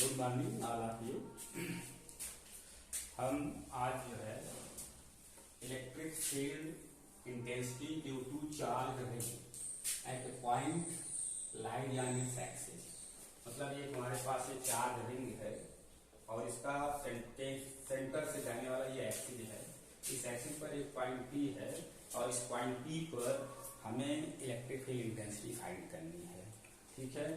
Good morning all of you. हम आज जो है electric field intensity due to charge ring at a point lied on its axis, मतलब ये हमारे पास ये चार्ज रिंग है और इसका सेंटर से जाने वाला ये एक्सिस है। इस एक्सिस पर एक पॉइंट पी है और इस पॉइंट पी पर हमें इलेक्ट्रिक फील्ड इंटेंसिटी फाइंड करनी है। ठीक है,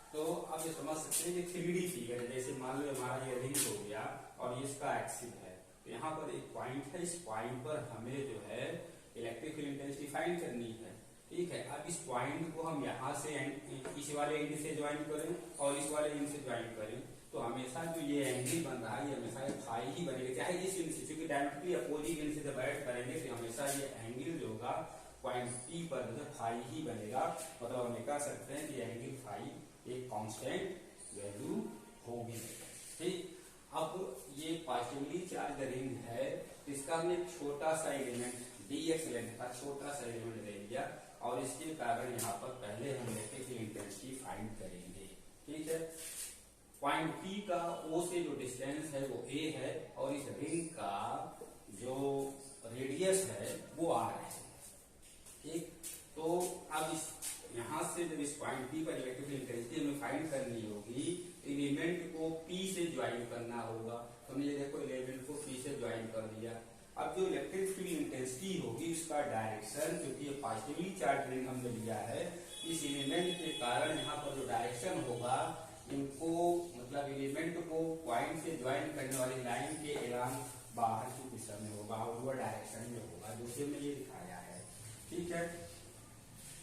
तो आप ये समझ सकते हैं कि 3D फिगर है। जैसे मान लो हमारा ये रिंग हो गया और ये इसका एक्सिस है, तो यहाँ पर एक पॉइंट है। इस पॉइंट पर हमें जो है इलेक्ट्रिक फील्ड इंटेंसिटी फाइंड करनी है। ठीक है, अब इस पॉइंट को हम यहाँ से इस वाले एंड से ज्वाइन करें और इस वाले एंड से ज्वाइन करें तो हमेशा जो ये एंगल बन रहा है ये हमेशा फाई ही बनेगा, चाहे जिस एंड से, क्योंकि डायरेक्टली अपोजिट एंड से जब ऐड करेंगे तो हमेशा ये एंगल जो होगा पॉइंट पी पर जो है फाई ही बनेगा। मतलब हम कह सकते हैं कि एंगल फाई एक कांस्टेंट वैल्यू होगी। ठीक, अब ये पॉजिटिवली चार्ज रिंग है, इसका हमने एक छोटा सा एलिमेंट dx लेने का छोटा सा एलिमेंट ले लिया और इसके कारण यहाँ पर पहले हम इलेक्ट्रिक फील्ड इंटेंसिटी फाइंड करेंगे। ठीक है, पॉइंट P का O से जो डिस्टेंस है वो A है और इस रिंग का जो रेडियस है वो R है। ठीक, तो अब इस यहाँ से जब इस पॉइंट P पर इलेक्ट्रिक फील्ड इंटेंसिटी हमें फाइंड करनी होगी, एलिमेंट को P से ज्वाइन करना होगा। तो हमने ये देखो एलिमेंट को P से ज्वाइन कर दिया। अब जो इलेक्ट्रिक फील्ड इंटेंसिटी होगी उसका डायरेक्शन, क्योंकि ये पॉजिटिवली चार्ज रिंग हमने लिया है, इस एलिमेंट के कारण यहाँ पर जो डायरेक्शन होगा इनको, मतलब एलिमेंट को पॉइंट से ज्वाइन करने वाली लाइन के एलान बाहर की दिशा में होगा, आउटवर्ड डायरेक्शन में होगा, जो कि हमने ये दिखाया है। ठीक है,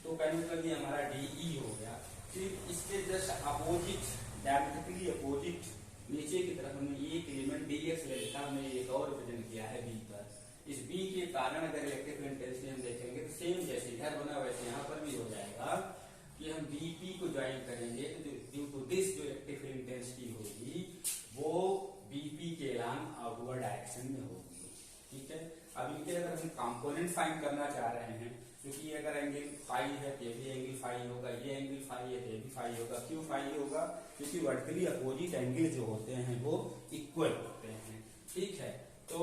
तो कहने मतलब ये हमारा DE हो गया। फिर इसके जस्ट अपोजिट, डायरेक्टली अपोजिट नीचे की तरफ हमने एक एलिमेंट dx ले लिखा, हमने एक और रिप्रेजेंट किया है B पर। इस B के कारण अगर इलेक्ट्रिक फील्ड इंटेंसिटी हम देखेंगे तो सेम जैसे इधर बना वैसे यहाँ पर भी हो जाएगा कि हम BP को ज्वाइन करेंगे तो ड्यू टू दिस जो इलेक्ट्रिक फील्ड इंटेंसिटी होगी वो BP के एलान आउटवर्ड डायरेक्शन में होगी। ठीक है, अब इनके अगर हम कंपोनेंट फाइंड करना चाह रहे हैं, क्योंकि अगर एंगल फाई है तो ये भी एंगल फाई होगा, ये एंगल फाई है तो ये भी फाई होगा। क्यों फाई होगा? क्योंकि वर्टिकली अपोजिट एंगल जो होते हैं वो इक्वल होते हैं। ठीक है, तो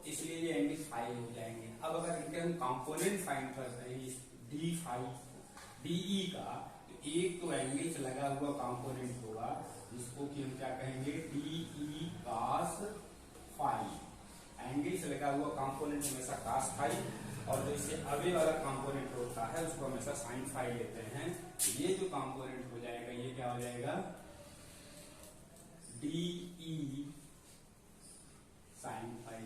इसलिए ये एंगल फाई हो जाएंगे। अब अगर इनके हम कंपोनेंट फाइंड करते हैं इस डी फाई DE का, तो एक तो एंगल से लगा हुआ कंपोनेंट होगा जिसको कि हम क्या कहेंगे DE cos फाई। एंगल से लगा हुआ कंपोनेंट हमेशा cos फाई और जो इससे अवे वाला कंपोनेंट होता है उसको हमेशा sin फाई लेते हैं। ये जो कंपोनेंट हो जाएगा ये क्या हो जाएगा DE sin phi.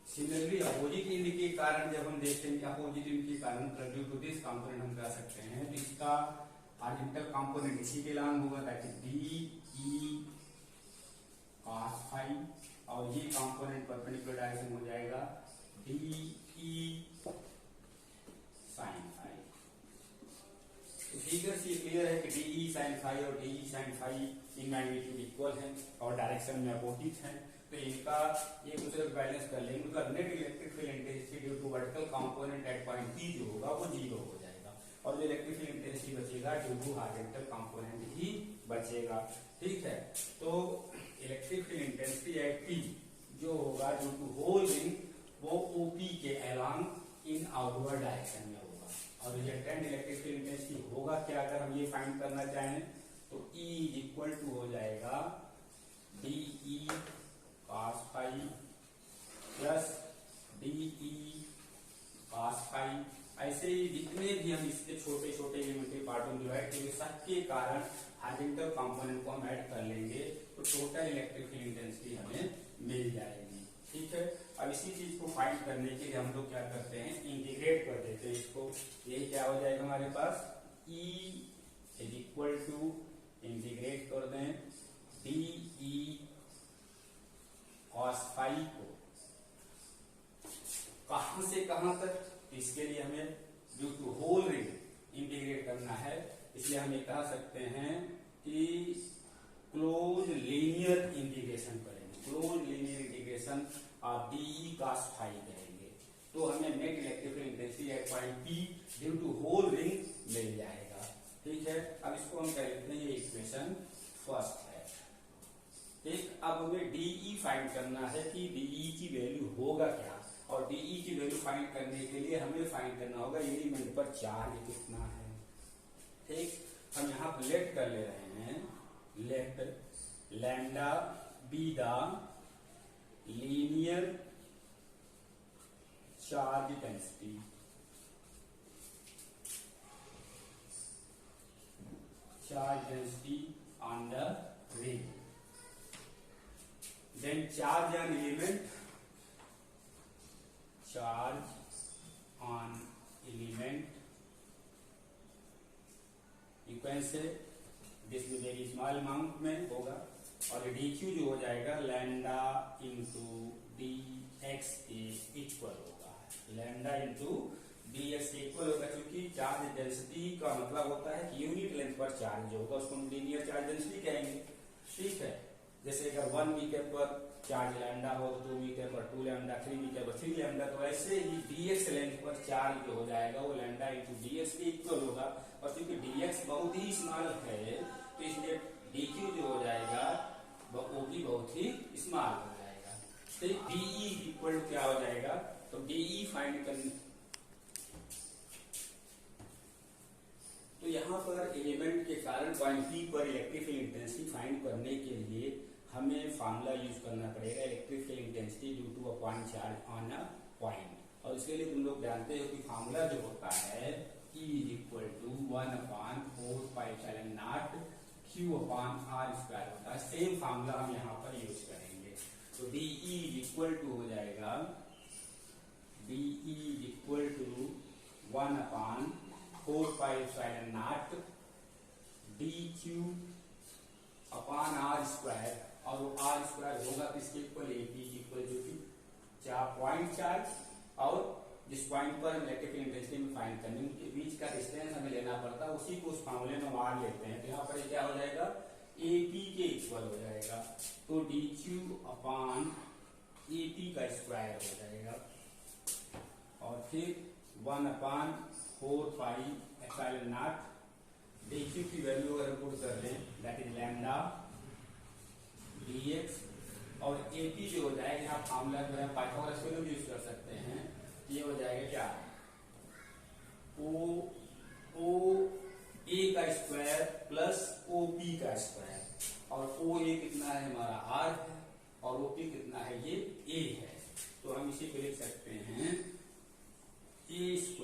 Similarly opposite end के कारण जब हम देखेंगे अपोजिट एंड के कारण ड्यू टू दिस कंपोनेंट हम कह सकते हैं तो इसका हॉरिजॉन्टल कंपोनेंट इसी के एलान होगा, दैट इज DE cos फाई और ये कंपोनेंट परपेंडिकुलर डायरेक्शन हो जाएगा DE sin फाई। तो फिगर से क्लियर है कि DE sin फाई और DE sin phi in magnitude equal हैं और डायरेक्शन में अपोजिट हैं, तो इनका एक दूसरे को बैलेंस कर लेंगे। मतलब net electric field intensity due to vertical component at point P जो होगा वो 0 हो जाएगा और जो इलेक्ट्रिक फील्ड इंटेंसिटी बचेगा ड्यू टू हॉरिजॉन्टल कंपोनेंट ही बचेगा। ठीक है, तो electric field intensity at P जो होगा ड्यू टू होल रिंग वो OP के एलान इन आउटवर्ड डायरेक्शन में होगा। और रिजल्टेंट इलेक्ट्रिक फील्ड इंटेंसिटी होगा क्या अगर हम ये फाइंड करना चाहें तो E इक्वल टू हो जाएगा DE cos phi plus DE cos phi. ऐसे ही जितने भी हम इसके छोटे छोटे एलिमेंट्री पार्टों में डिवाइड करेंगे सबके कारण हॉरिजॉन्टल कंपोनेंट को हम ऐड कर लेंगे तो टोटल इलेक्ट्रिक फील्ड इंटेंसिटी हमें मिल जाएगी। ठीक है, अब इसी चीज को फाइंड करने के लिए हम लोग क्या करते हैं इंटीग्रेट कर देते हैं इसको। ये क्या हो जाएगा हमारे पास E is equal to integrate कर दें DE cos फाई को कहां से कहां तक, इसके लिए हमें due to whole ring integrate करना है, इसलिए हम ये कह सकते हैं कि क्लोज लीनियर इंटीग्रेशन करेंगे। Close linear integration of DE cos phi करेंगे तो हमें net electric field intensity at point P due to whole ring मिल जाएगा। ठीक है, अब इसको हम कह लेते हैं ये इक्वेशन फर्स्ट है। ठीक, अब हमें डीई फाइंड करना है कि डीई की वैल्यू होगा क्या, और डीई की वैल्यू फाइंड करने के लिए हमें फाइंड करना होगा एलिमेंट पर चार्ज कितना है। ठीक, हम यहाँ पर लेट कर ले रहे हैं, let lambda be the linear charge density, charge density on the ring, then charge on element, charge on element equation से दिस में वेरी स्मॉल अमाउंट में होगा, और dq जो हो जाएगा लैम्डा इंटू डी एक्स के इक्वल होगा, लैम्डा इंटू डी एक्स के इक्वल होगा, क्योंकि चार्ज डेंसिटी का मतलब होता है कि यूनिट लेंथ पर चार्ज जो होगा उसको हम लीनियर चार्ज डेंसिटी कहेंगे। ठीक है, जैसे अगर 1 मीटर पर चार्ज लैम्डा हो तो 2 मीटर पर 2 लैम्डा, 3 मीटर पर 3 लैम्डा, तो ऐसे ही dx लेंथ पर चार्ज जो हो जाएगा वो लैम्डा इंटू dx के इक्वल होगा, और क्योंकि dx बहुत ही स्मॉल है तो इसलिए dq जो हो जाएगा वो भी बहुत ही स्मॉल हो जाएगा। तो dE इक्वल क्या हो जाएगा, तो dE फाइंड करने, तो यहाँ पर एलिमेंट के कारण पॉइंट P पर इलेक्ट्रिक फील्ड इंटेंसिटी फाइंड करने के लिए हमें फार्मूला यूज करना पड़ेगा, electric field intensity due to a point charge on a point, और इसके लिए तुम लोग जानते हो कि फार्मूला जो होता है E इक्वल टू 1/4π0 Q/r² होता है। सेम फार्मूला हम यहाँ पर यूज करेंगे, तो DE इक्वल टू हो जाएगा, DE equal to 1/4π0 dq upon r², और वो r² होगा किसके इक्वल, AP इक्वल, जो कि पॉइंट चार्ज और जिस पॉइंट पर हम इलेक्ट्रिक इंटेंसिटी में फाइंड करने के बीच का डिस्टेंस हमें लेना पड़ता है, उसी को उस फार्मूले में मान लेते हैं। तो यहाँ पर क्या हो जाएगा, AP के इक्वल हो जाएगा, तो dq अपॉन AP का स्क्वायर हो जाएगा, और फिर 1/4π0 dq की वैल्यू अगर पुट कर लें दैट इज लैम्डा dx, और AP जो हो जाएगा, यहाँ फार्मूला जो है पाइथागोरस को यूज कर सकते हैं, ये हो जाएगा क्या, ओ ए का स्क्वायर प्लस ओ पी का स्क्वायर, और ओ ए कितना है हमारा r है, और ओ पी कितना है ये a है, तो हम इसी को लिख सकते हैं a²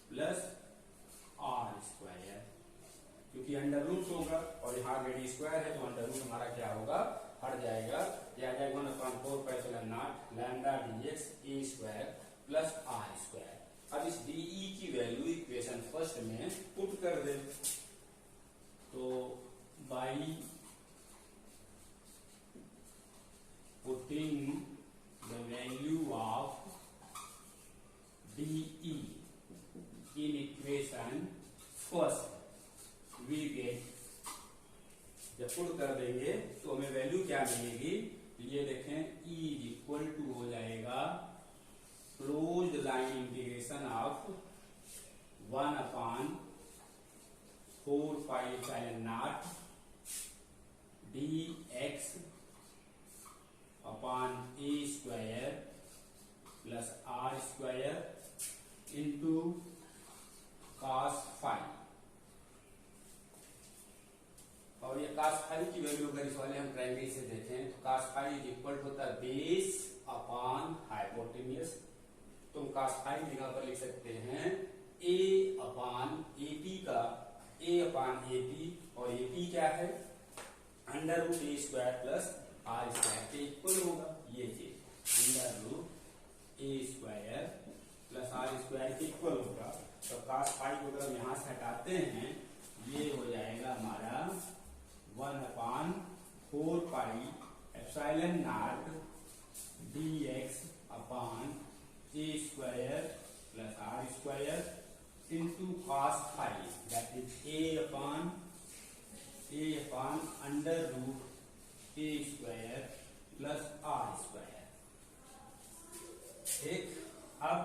प्लस r², क्योंकि अंडर रूट होगा और यहाँ रेडी स्क्वायर है, तो अंडर रूट हमारा क्या होगा, हट जाएगा, यह आ जाएगा 1/4π0 lambda dx a² plus r²। अब इस DE की वैल्यू इक्वेशन फर्स्ट में पुट कर दे, तो by putting the value of DE in equation first we get, जब पुट कर देंगे तो हमें वैल्यू क्या मिलेगी, ये देखें E इक्वल टू हो जाएगा closed line integration of 1/4π0 dx upon a² plus r² into cos phi, और ये cos फाई की वैल्यू अगर इस वाले हम प्राइमरी से देखें तो cos फाई इज इक्वल होता है बेस अपॉन हाइपोटेन्यूज, तो हम cos फाई जगह पर लिख सकते हैं a अपॉन AP का, a अपॉन AP, और AP क्या है under root a² plus r² के इक्वल होगा, ये चीज under root a² plus r² के इक्वल होगा, तो cos फाई को अगर हम यहाँ से हटाते हैं ये हो जाएगा हमारा 1/4π0 dx upon a² plus r² into cos phi, that is a upon under root a² plus r²। ठीक, अब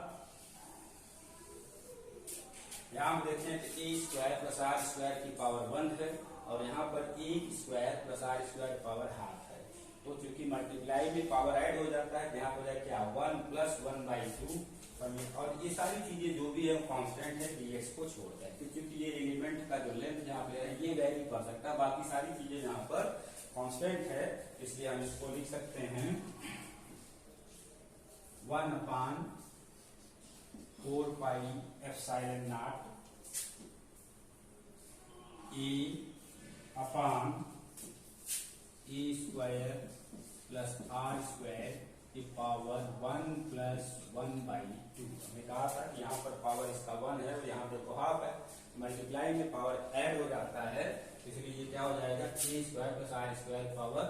यहां हम देखते हैं कि a² प्लस r² की पावर 1 है, और यहाँ पर A square plus are square power half है। तो चूंकि मल्टीप्लाई में पावर ऐड हो जाता है, यहाँ हो जाए क्या 1 प्लस 1/2। और ये सारी चीजें जो भी है कांस्टेंट है dx को छोड़ता है, क्योंकि ये एलिमेंट का जो लेंथ जहाँ पे है ये वैरी कर सकता है, बाकी सारी चीजें यहाँ पर कांस्टेंट है। इसलिए हम इसको लिख सकते हैं 1/4πε0 e upon A square plus are square की पावर 1 प्लस 1/2। हमने कहा था कि यहाँ पर पावर इसका 1 है और यहाँ देखो हाफ है, मल्टीप्लाई में पावर ऐड हो जाता है, इसलिए ये क्या हो जाएगा A square plus are square power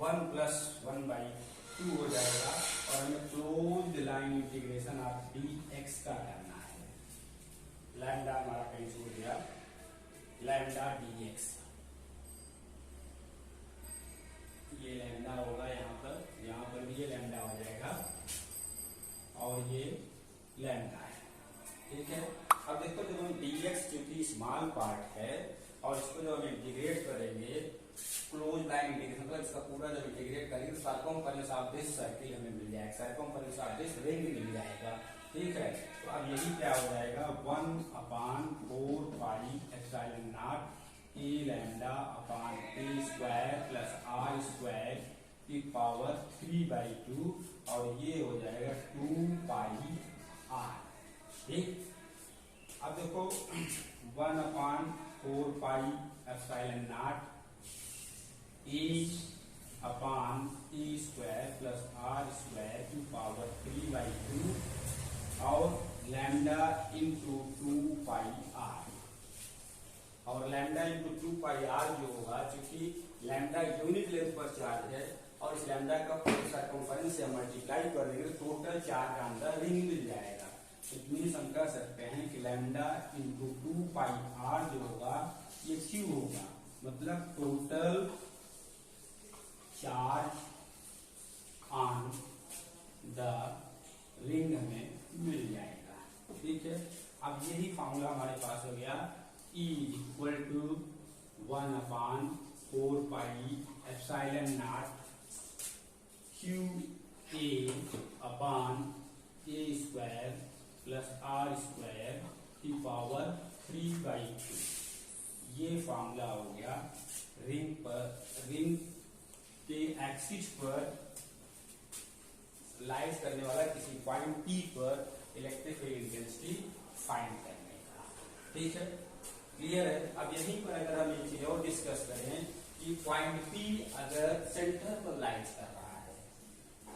1 plus 1/2 हो जाएगा। और हमें closed line integration of dx का करना है। लैम्डा हमारा कहीं छूट गया, लैम्डा dx, ये लैम्डा होगा यहाँ पर भी ये लैम्डा हो जाएगा और ये लैम्डा है, ठीक है। अब देखो जब हम dx क्योंकि स्मॉल पार्ट है और इसको जब हम इंटीग्रेट करेंगे क्लोज लाइन इंटीग्रेशन, मतलब इसका पूरा जब इंटीग्रेट करेंगे तो सर्कमफरेंस ऑफ दिस सर्किल हमें मिल जाएगा, सर्कमफरेंस ऑफ दिस रिंग मिल जाएगा, ठीक है। तो अब यही क्या हो जाएगा 1/4πε0 A lambda upon A square plus are square की पावर 3/2 और ये हो जाएगा 2πr, ठीक। अब देखो 1/4πε0 A upon A square plus are square की पावर 3/2 और लैम्डा इंटू 2πr, और लैम्डा इंटू 2πr जो होगा, क्योंकि लैम्डा यूनिट लेंथ पर चार्ज है और इस लैम्डा का पूरे सर्कमफरेंस से मल्टीप्लाई कर देंगे तो टोटल चार्ज अंदर रिंग मिल जाएगा। इट मीन्स हम कह सकते हैं कि लैम्डा इंटू 2πr जो होगा ये क्यू होगा, मतलब total charge on the ring हमें मिल जाएगा, ठीक है। अब यही फॉर्मूला हमारे पास हो गया E equal to 1/4πε0 Q A upon A square plus are square की पावर 3/2। ये फॉर्मूला हो गया रिंग के एक्सिस पर लाइज करने वाला किसी पॉइंट P पर इलेक्ट्रिक फील्ड इंटेंसिटी फाइंड करने का, ठीक है, क्लियर है। अब यहीं पर अगर हम एक चीज और डिस्कस करें कि पॉइंट P अगर सेंटर पर लाइज कर रहा है,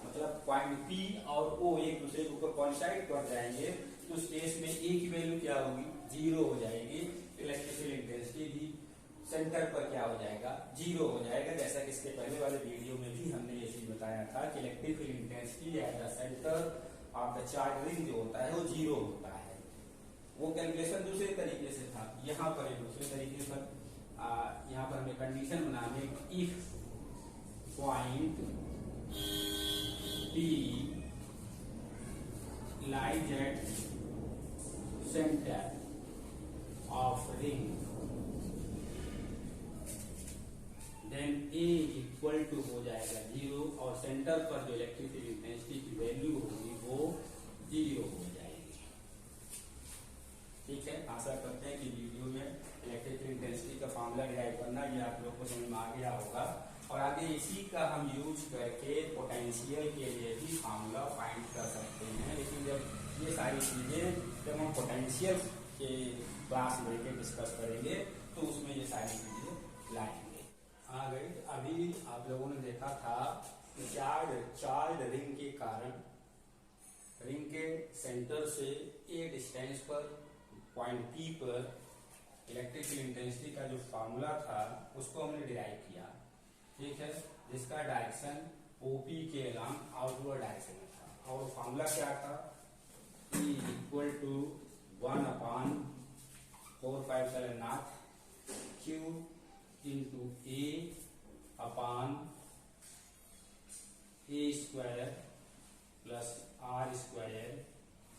मतलब पॉइंट P और O एक दूसरे के ऊपर कोइंसाइड कर जाएंगे, तो उस केस में A की वैल्यू क्या होगी 0 हो जाएगी, इलेक्ट्रिक फील्ड इंटेंसिटी भी सेंटर पर क्या हो जाएगा 0 हो जाएगा। जैसा कि इसके पहले वाले वीडियो में भी हमने ये चीज बताया था कि electric field intensity at the centre of the charge ring जो होता है वो 0 होता है। वो कैलकुलेशन दूसरे तरीके से था, यहाँ पर एक दूसरे तरीके से यहाँ पर हमें कंडीशन बनाने if point P lies at center of ring, then A equal to हो जाएगा 0 और सेंटर पर जो इलेक्ट्रिक फील्ड इंटेंसिटी की वैल्यू होगी वो 0 हो जाएगी, ठीक है। आशा करते हैं कि वीडियो में इलेक्ट्रिक फील्ड इंटेंसिटी का फॉर्मूला डिराइव करना ये आप लोग को समझ में आ गया होगा, और आगे इसी का हम यूज करके पोटेंशियल के लिए भी फॉर्मूला फाइंड कर सकते हैं। लेकिन जब ये सारी चीजें जब हम पोटेंशियल के क्लास लेके डिस्कस करेंगे तो उसमें ये सारी चीजें लाएंगे। आ गई, अभी आप लोगों ने देखा था चार्ज रिंग के कारण रिंग के सेंटर से ए डिस्टेंस पर पॉइंट P पर इलेक्ट्रिक फील्ड इंटेंसिटी का जो फॉर्मूला था उसको हमने डिराइव किया, ठीक है, जिसका डायरेक्शन OP के अलोंग आउटवर्ड डायरेक्शन में था। और फॉर्मूला क्या था E equal to 1/4πε0 Q into A upon A square plus R square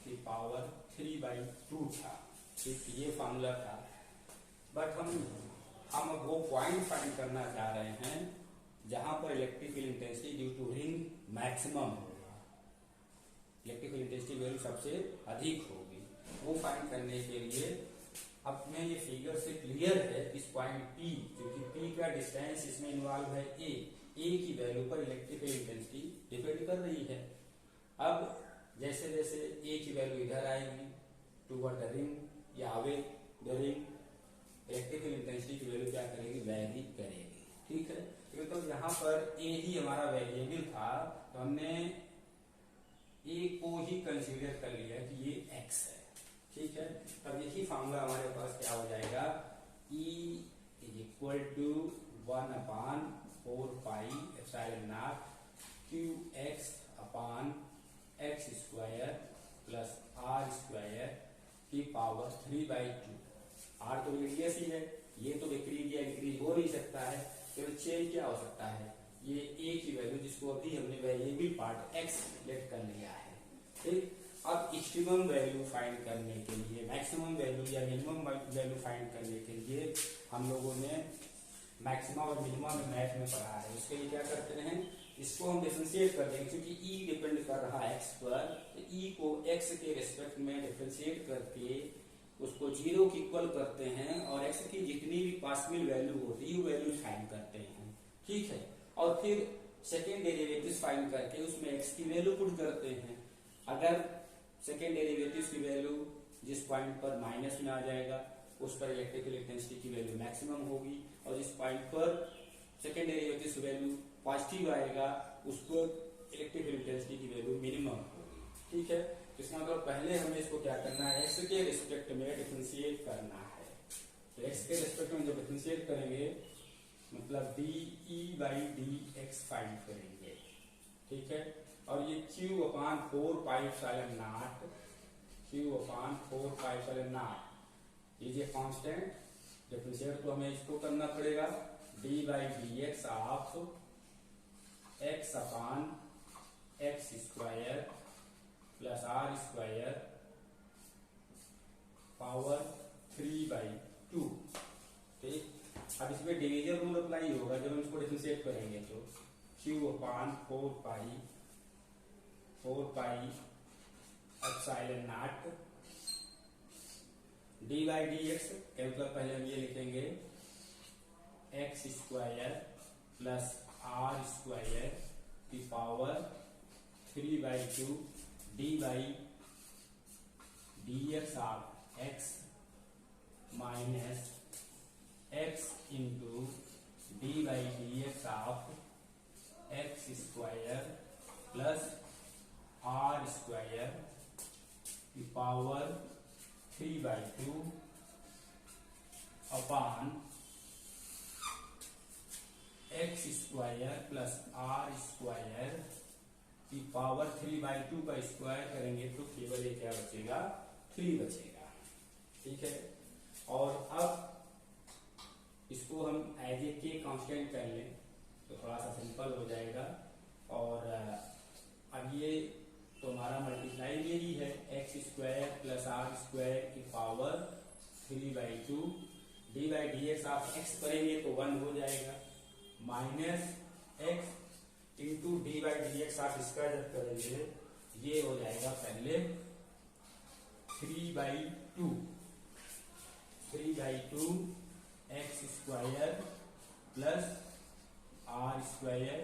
की पावर 3/2 था, ठीक, ये फॉर्मूला था। बट हम हम अब वो पॉइंट फाइंड करना चाह रहे हैं जहां पर electric field intensity due to ring maximum होगा, इलेक्ट्रिक फील्ड इंटेंसिटी वैल्यू सबसे अधिक होगी। वो फाइंड करने के लिए अब में ये फिगर से क्लियर है इस पॉइंट P, क्योंकि P का डिस्टेंस इसमें इन्वॉल्व है A की वैल्यू पर इलेक्ट्रिक फील्ड इंटेंसिटी डिपेंड कर रही है। अब जैसे जैसे A की वैल्यू इधर आएगी टूवर्ड द रिंग या away the ring, electric field intensity की वैल्यू क्या करेगी, वेरी करेगी। ठीक है, तो यहाँ पर A ही हमारा वेरिएबल था, तो हमने A को ही कंसीडर कर लिया कि ये x है। ठीक है, अब यही फार्मूला हमारे पास क्या हो जाएगा, E is equal to 1/4 pi epsilon naught QX upon x square plus R square की पावर 3/2। R तो रेडियस ही है, ये तो डिक्रीज या इंक्रीज हो नहीं सकता है, तो चेंज क्या हो सकता है, ये A की वैल्यू जिसको अभी हमने वेरिएबल पार्ट x लेट कर लिया है। ठीक, अब एक्सट्रीमम वैल्यू फाइंड करने के लिए, मैक्सिमम वैल्यू या मिनिमम वैल्यू फाइंड करने के लिए हम लोगों ने मैक्सिमम और मिनिमम मैथ में पढ़ा है। उसके लिए क्या करते हैं, इसको हम डिफरेंशिएट कर देंगे, क्योंकि E डिपेंड कर रहा है x पर, तो E को x के रिस्पेक्ट में डिफरेंशिएट करके उसको 0 की इक्वल करते हैं और x की जितनी भी पॉसिबल वैल्यू होती है वो वैल्यू फाइंड करते हैं। ठीक है, और फिर सेकेंड डेरिवेटिव फाइंड करके उसमें x की वैल्यू पुट करते हैं। अगर सेकेंड डेरिवेटिव की वैल्यू जिस पॉइंट पर माइनस में आ जाएगा उस पर इलेक्ट्रिकल इंटेंसिटी की वैल्यू मैक्सिमम होगी, और जिस पॉइंट पर सेकेंड डेरिवेटिव की वैल्यू पॉजिटिव आएगा उस पर इलेक्ट्रिकल इंटेंसिटी की वैल्यू मिनिमम होगी। ठीक है, इसका मतलब पहले हमें इसको क्या करना है, x के रिस्पेक्ट में डिफरेंशिएट करना है। तो x के रिस्पेक्ट में जब डिफरेंशिएट करेंगे मतलब dE/dx फाइंड करेंगे। ठीक है, और ये Q/4 pi epsilon not, Q/4 pi epsilon not ये कांस्टेंट, डिफरेंशिएट तो हमें इसको करना पड़ेगा, d/dx of x/x square plus R square power 3/2। ठीक, अब इसमें डिवीजन रूल अप्लाई होगा जब हम इसको डिफरेंशिएट करेंगे, तो Q/4 pi epsilon not d/dx का मतलब पहले हम ये लिखेंगे x square plus R square की power 3/2 d/dx of x minus x into d/dx of x square plus R square की power 3/2 upon x square plus R square की power 3/2 का स्क्वायर करेंगे तो केवल ये क्या बचेगा, 3 बचेगा। ठीक है, और अब इसको हम एज ए के कांस्टेंट कर लें तो थोड़ा सा सिंपल हो जाएगा। और अब ये तो हमारा मल्टीप्लाई में ही है, x square plus R square की पावर 3/2 d/dx आप x करेंगे तो 1 हो जाएगा, माइनस x इंटू d/dx आप इसका जब करेंगे ये हो जाएगा पहले 3/2 x square plus R square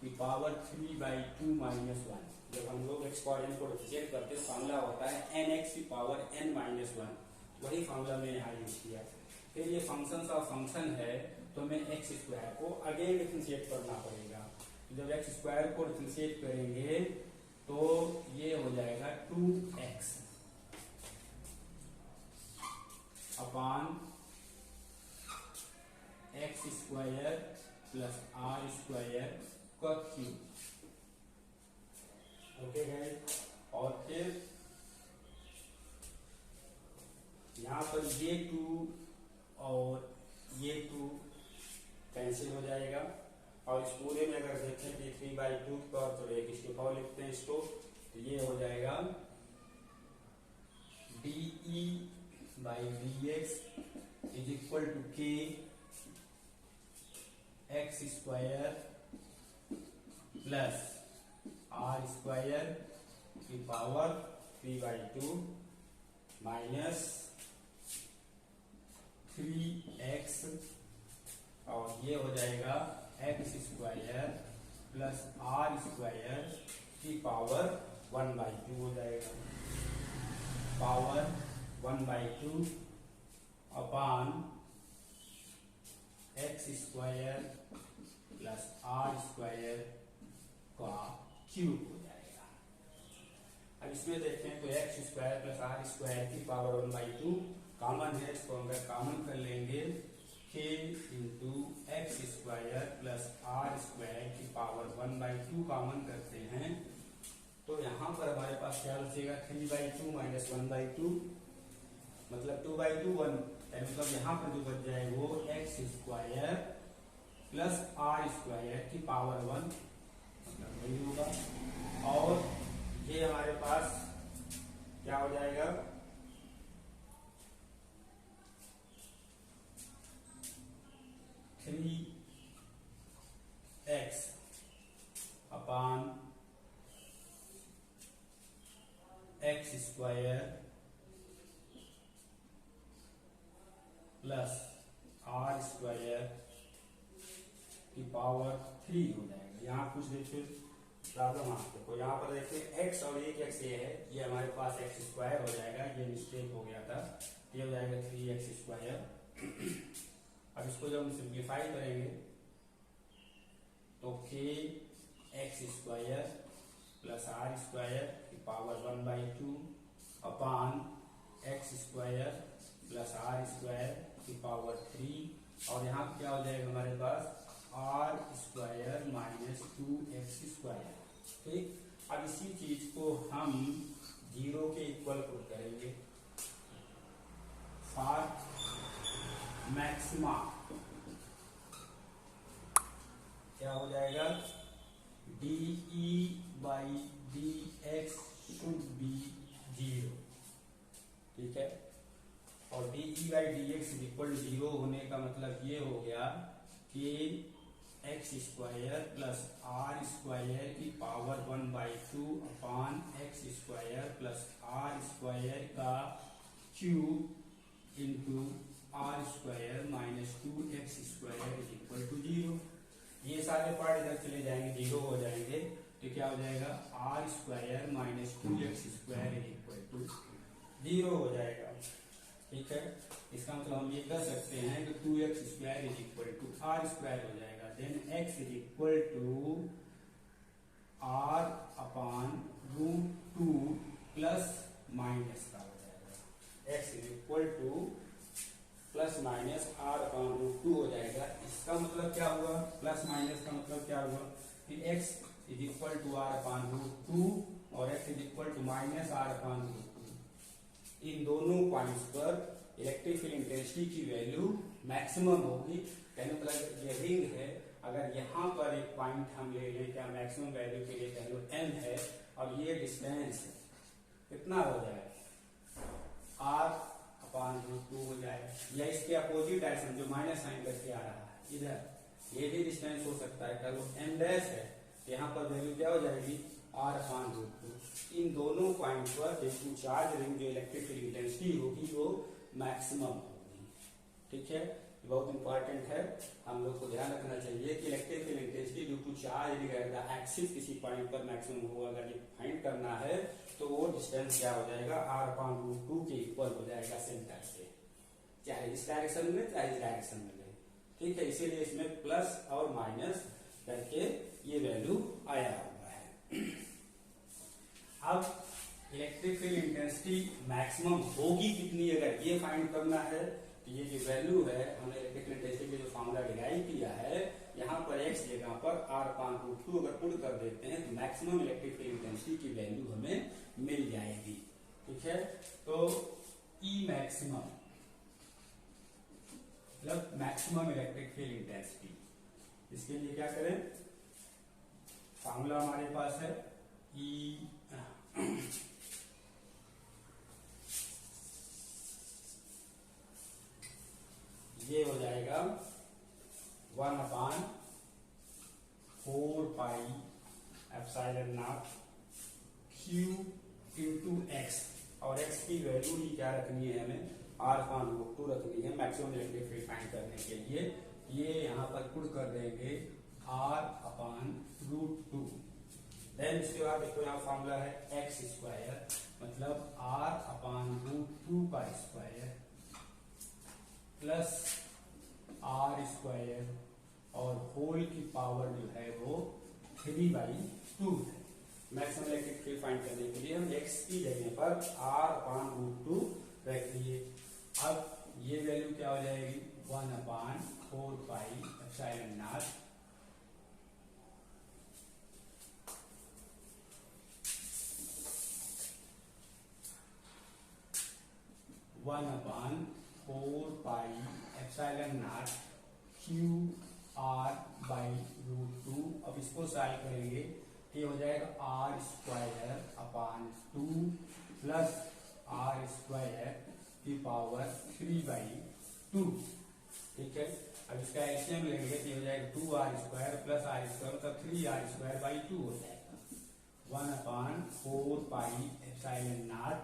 की पावर 3/2 माइनस 1। जब हम लोग x कोऑर्डिनेट को डिफरेंशिएट करते हैं फॉर्मूला होता है nx की पावर n माइनस 1, वही फॉर्मूला मैंने यहाँ यूज किया। फिर ये फंक्शन का फंक्शन है तो हमें x स्क्वायर को अगेन डिफरेंशिएट करना पड़ेगा। जब x स्क्वायर को डिफरेंशिएट करेंगे तो ये हो जाएगा 2x अपान x square plus R square का क्यूब। ओके गाइस, और फिर यहाँ पर ये 2 और ये 2 कैंसिल हो जाएगा, और इस पूरे में अगर देखें कि 3/2 पर तो एक इसके पावर लिखते हैं इसको, तो ये हो जाएगा dE/dx is equal to k x square plus are square की पावर 3/2 माइनस 3x, और ये हो जाएगा x square plus are square की पावर 1/2 हो जाएगा। Power 1/2 upon x square plus are square का क्यूब हो जाएगा। अब इसमें देखते हैं तो x square plus are square की पावर 1/2 कॉमन है, इसको अगर कॉमन कर लेंगे k into x square plus are square की पावर 1/2 कॉमन करते हैं तो यहाँ पर हमारे पास क्या बचेगा 3/2 माइनस 1/2 मतलब 2/2 1, मतलब यहाँ पर जो बच जाए वो x square plus are square की पावर 1 मतलब वही होगा। और ये हमारे पास क्या हो जाएगा 3x upon x square plus are square की पावर 3 हो जाएगा। यहाँ कुछ देखिए प्रॉब्लम आपको को यहाँ पर देखिए x और एक x ये है, ये हमारे पास एक्स स्क्वायर हो जाएगा, ये मिस्टेक हो गया था, ये हो जाएगा 3x स्क्वायर। अब इसको जब हम सिंप्लीफाई करेंगे तो k x square plus are square की power 1/2 upon x square plus are square की पावर 3, और यहाँ क्या हो जाएगा हमारे पास R square minus 2x square. ठीक, अब इसी चीज को हम 0 के इक्वल पुट करेंगे फॉर मैक्सिमा। क्या हो जाएगा de/dx शुड बी 0। ठीक है, और de/dx इक्वल 0 होने का मतलब ये हो गया कि X square plus are square की power 1/2 upon x square plus are square का cube into R square minus 2x square is equal to 0। ये सारे पार्ट इधर चले जाएंगे, 0 हो जाएंगे, तो क्या हो जाएगा R square minus 2x square is equal to 0 हो जाएगा। ठीक है, इसका मतलब हम ये कह सकते हैं कि 2x square is equal to R square हो जाएगा, then x is equal to R upon √2 plus minus का हो जाएगा, x is equal to plus minus R upon √2 हो जाएगा। इसका मतलब क्या हुआ, प्लस माइनस का मतलब क्या हुआ कि x is equal to R upon √2 और x is equal to minus R upon √2। इन दोनों पॉइंट्स पर इलेक्ट्रिक फील्ड इंटेंसिटी की वैल्यू मैक्सिमम होगी। कहने मतलब ये रिंग है, अगर यहाँ पर एक पॉइंट हम ले लें क्या मैक्सिमम वैल्यू के लिए वैल्यू m है और ये डिस्टेंस कितना हो जाए r अपान √2 हो जाए, या इसके अपोजिट है समझो माइनस साइन करके आ रहा है इधर, ये भी डिस्टेंस हो सकता है, करो m डैश है, यहाँ पर वैल्यू क्या हो जाएगी r अपान √2। इन दोनों पॉइंट पर जो चार्ज रिंग जो इलेक्ट्रिक फील्ड इंटेंसिटी होगी वो मैक्सिमम होगी। ठीक है, बहुत इंपॉर्टेंट है, हम लोग को ध्यान रखना चाहिए कि electric field intensity due to charge axis किसी पॉइंट पर मैक्सिमम होगा, अगर ये फाइंड करना है तो वो डिस्टेंस क्या हो जाएगा r अपान √2 के इक्वल हो जाएगा सेंटर से, चाहे इस डायरेक्शन में चाहे इस डायरेक्शन में ले। ठीक है, इसीलिए इसमें प्लस और माइनस करके ये वैल्यू आया हुआ है। अब इलेक्ट्रिक फील्ड इंटेंसिटी मैक्सिमम होगी कितनी, अगर ये फाइंड करना है तो ये जो वैल्यू है हमने इलेक्ट्रिक फील्ड इंटेंसिटी के जो फॉर्मूला डिराइव किया है, यहाँ पर x जगह पर r अपान √2 अगर पुट कर देते हैं तो मैक्सिमम इलेक्ट्रिक फील्ड इंटेंसिटी की वैल्यू हमें मिल जाएगी। ठीक है, तो E मैक्सिमम मतलब मैक्सिमम इलेक्ट्रिक फील्ड इंटेंसिटी, इसके लिए क्या करें, फॉर्मूला हमारे पास है E ये हो जाएगा 1/m², 4 pi epsilon not Q into x, और एक्स की वैल्यू ही क्या रखनी है हमें, r/√2 रखनी है मैक्सिमम इलेक्ट्रिक फील्ड फाइंड करने के लिए। ये यहाँ पर पुट कर देंगे r/√2। देन इसके बाद देखो यहाँ फॉर्मूला है एक्स स्क्वायर, मतलब r/√2 का स्क्वायर प्लस r स्क्वायर और होल की पावर जो है वो 3/2 है। मैक्सिमम इलेक्ट्रिक फील्ड फाइंड करने के लिए हम x की जगह पर r/√2 रख दिए। अब ये वैल्यू क्या हो जाएगी, 1/4 पाई एप्सिलॉन नॉट QR/√2। अब इसको सॉल्व करेंगे, ये हो जाएगा r² 2 प्लस r² की पावर 3/2। ठीक है, अब इसका एलसीएम लेंगे तो ये हो जाएगा 2r² प्लस r² मतलब 3r²/2 हो जाएगा। 1/4 पाई एप्सिलॉन नॉट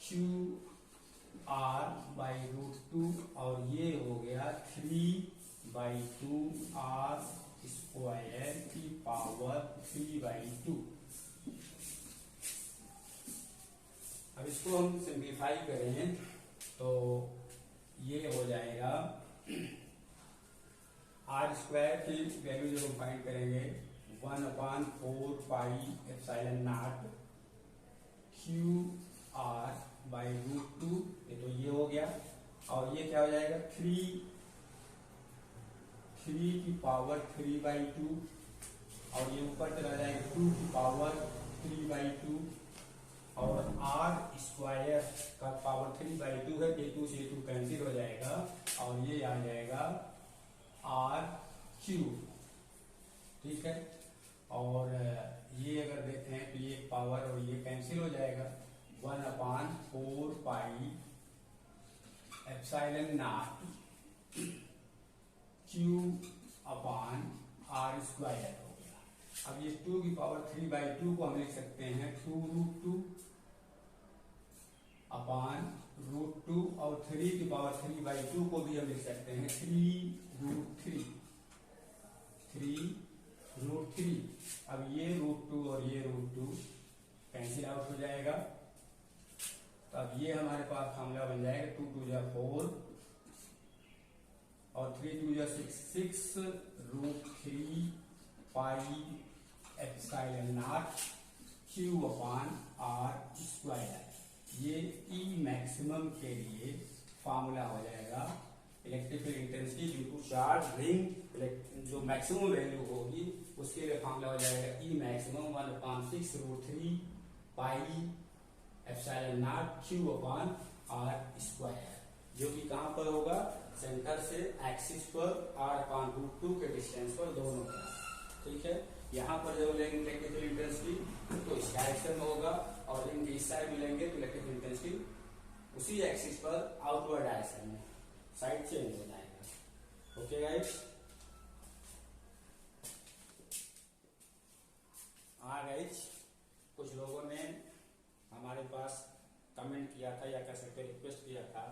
QR/√2 और ये हो गया 3/2 r² की पावर 3/2। अब इसको हम सिंप्लीफाई करें तो ये हो जाएगा r² की वैल्यू जब हम फाइंड करेंगे 1/4 पाई एप्सिलॉन नॉट QR/√2, ये तो ये हो गया, और ये क्या हो जाएगा 3 की पावर 3/2 और ये ऊपर चला जाएगा 2 की पावर 3/2 और r² का पावर 3/2 है, ये 2 से 2 कैंसिल हो जाएगा और ये आ जाएगा r³। ठीक है, और ये अगर देखें तो ये पावर और ये कैंसिल हो जाएगा। 1/4 पाई एप्सिलॉन नॉट QR/r² हो गया। अब ये 2 की पावर 3/2 को हम लिख सकते हैं 2√2 और 3 की पावर 3/2 को भी हम लिख सकते हैं 3√3। अब ये √2 और ये √2 कैंसिल आउट हो जाएगा, तो अब ये हमारे पास फॉर्मूला बन जाएगा 2 2 जा 4 और 3 2 जा 6 √3 पाई एप्सिलॉन नॉट QR²। ये E मैक्सिमम के लिए फॉर्मूला हो जाएगा। Electric field intensity due to charge ring जो मैक्सिमम वैल्यू होगी उसके लिए फॉर्मूला हो जाएगा E maximum 1/6 pi epsilon naught QR², जो कि कहां पर होगा, सेंटर से एक्सिस पर r/√2 के डिस्टेंस पर दोनों का। ठीक है, यहाँ पर जब लेंगे इलेक्ट्रिकल इंटेंसिटी तो इस डायरेक्शन में होगा और रिंग इस साइड में लेंगे तो इलेक्ट्रिकल इंटेंसिटी उसी एक्सिस पर आउटवर्ड डायरेक्शन में साइड चेंज हो जाएगा। ओके गाइस, गाइस कुछ लोगों ने हमारे पास कमेंट किया था या कह सकते रिक्वेस्ट किया था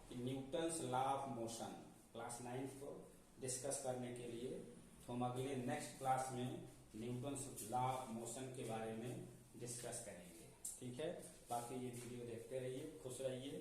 कि Newton's law of motion class 9 को डिस्कस करने के लिए, तो हम अगले नेक्स्ट क्लास में न्यूटन्स लॉ ऑफ मोशन के बारे में डिस्कस करेंगे। ठीक है, बाकी ये वीडियो देखते रहिए, खुश रहिए।